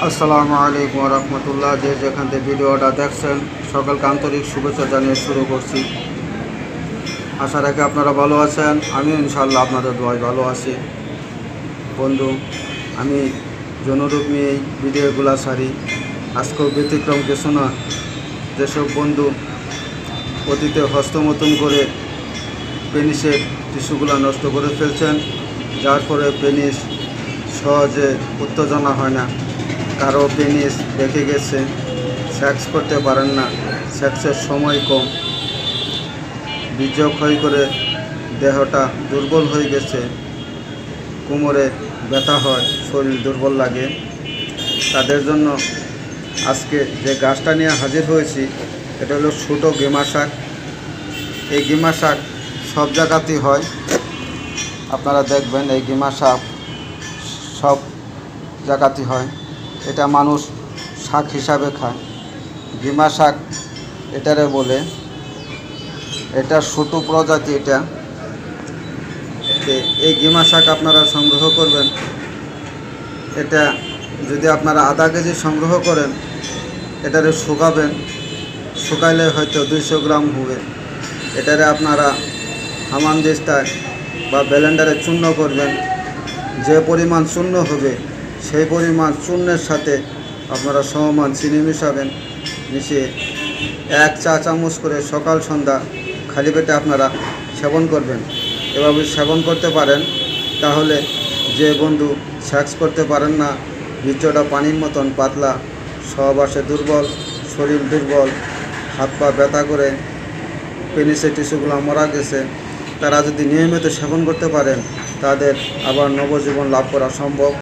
আসসালামু আলাইকুম রহমতুল্লাহ। যে যেখান থেকে ভিডিওটা দেখছেন সকলকে আন্তরিক শুভেচ্ছা জানিয়ে শুরু করছি। আশা রাখি আপনারা ভালো আছেন। আমি ইনশাআল্লাহ আপনাদের দোয়ায় ভালো আছি। বন্ধু, আমি জনরূপ নিয়ে এই ভিডিওগুলো সারি। আজকেও ব্যতিক্রম কিছু না। যেসব বন্ধু অতীতে হস্তমতন করে পেনিসের টিস্যুগুলো নষ্ট করে ফেলছেন, যার ফলে পেনিস সহজে উত্তেজনা হয় না, কারো পেনিস দেখে গেছে, সেক্স করতে পারেন না, সেক্সের সময় কম, বীর্য ক্ষয় করে দেহটা দুর্বল হয়ে গেছে, কোমরে ব্যথা হয়, শরীর দুর্বল লাগে, তাদের জন্য আজকে যে গাছটা নিয়ে হাজির হয়েছি এটা হলো ছোটো গেমা শাক। এই গেমা শাক সব জায়গাতেই হয়, আপনারা দেখবেন এই গেমা শাক সব জায়গাতেই হয়। এটা মানুষ শাক হিসাবে খায়। গেমা শাক এটারে বলে, এটা ছোটো প্রজাতি। এটা এই গেমা শাক আপনারা সংগ্রহ করবেন। এটা যদি আপনারা আধা কেজি সংগ্রহ করেন, এটারে শুকাবেন, শুকাইলে হয়তো 200 গ্রাম হবে। এটারে আপনারা হামানদিস্তায় বা ব্লেন্ডারে চূর্ণ করবেন। যে পরিমাণ চূর্ণ হবে সেই পরিমাণ চূর্ণের সাথে আপনারা সমমান চিনি মিশাবেন। মিশিয়ে 1 চা চামচ করে সকাল সন্ধ্যা খালি পেটে আপনারা সেবন করবেন। এভাবে সেবন করতে পারেন, তাহলে যে বন্ধু সেক্স করতে পারেন না, বীর্যটা পানির মতন পাতলা, সহবাসে দুর্বল, শরীর দুর্বল, হাত পা ব্যথা করে পেনিসের টিস্যুগুলো মরা গেছে, তারা যদি নিয়মিত সেবন করতে পারেন, তাদের আবার নবজীবন লাভ করা সম্ভব।